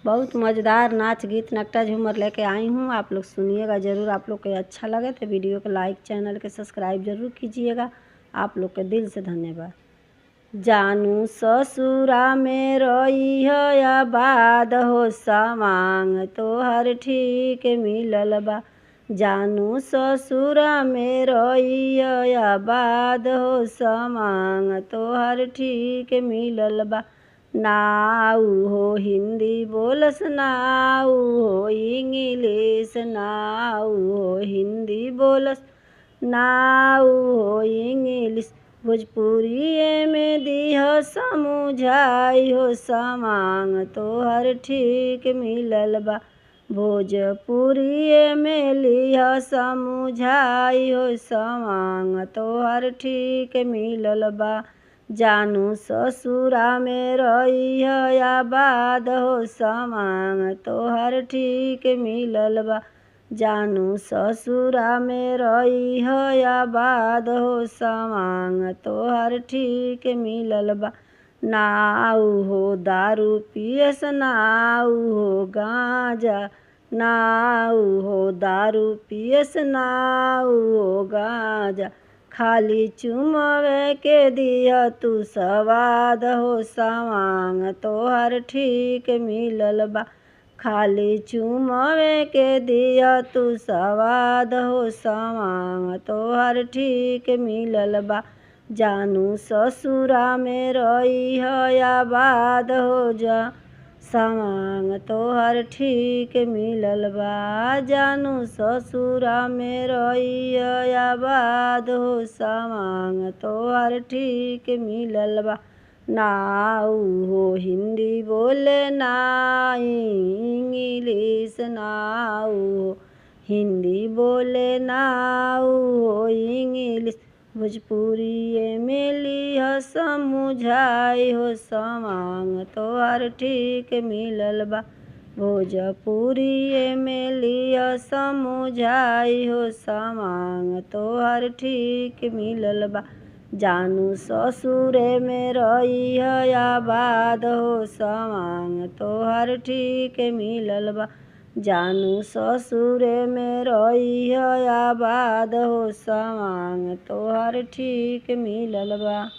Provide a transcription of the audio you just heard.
बहुत मज़ेदार नाच गीत नकटा झूमर लेके आई हूँ। आप लोग सुनिएगा ज़रूर। आप लोग को अच्छा लगे तो वीडियो को लाइक, चैनल के सब्सक्राइब ज़रूर कीजिएगा। आप लोग के दिल से धन्यवाद। जानू ससुरा में रही आबाद हो, सामांग तोहर ठीक मिलल बा। जानू ससुरा में रही आबाद हो, सामांग तोहर ठीक मिलल बा। नाऊ हो हिंदी बोलस, नाऊ हो इंग्लिश, नाऊ हो हिंदी बोलस, नाऊ हो इंग्लिश। भोजपुरी में दिह समुझाई हो, सामांग तोहर ठीक मिलल बा। भोजपुरी में लिह समुझाई हो, सामांग तोहर ठीक मिलल बा। जानू ससुरा में रही आबाद हो, सामांग तोहर ठीक मिलल बा। जानू ससुरा में रही आबाद हो, सामांग तोहर ठीक मिलल बा। नाऊ हो दारू पियस, नाऊ हो गांजा, नाऊ हो दारू पियस, नाऊ हो गांजा। खाली चुमवे के दिया तू सवाद हो, सामांग तोहर ठीक मिलल बा। खाली चुमवे के दिया तू सवाद हो, सामांग तोहर ठीक मिलल बा। जानू ससुरा में रही आबाद हो जा, सामांग तोहर ठीक मिलल बा। जानू ससुरा में रही आबाद हो, सामांग तोहर ठीक मिलल बा। नाऊ हो हिंदी बोले ना इंग्लिश, नाऊ हो हिंदी बोले, नाऊ हो इंग्लिश। भोजपुरी में लिह समुझाई हो, सामांग तोहर ठीक मिलल बा। भोजपुरी में लिह समुझाई हो, सामांग तोहर ठीक मिलल बा। जानू ससुरे में रही आबाद हो, सामांग तोहर ठीक मिलल बा। जानू ससुरे में रही आबाद हो, सामांग तोहर ठीक मिलल बा।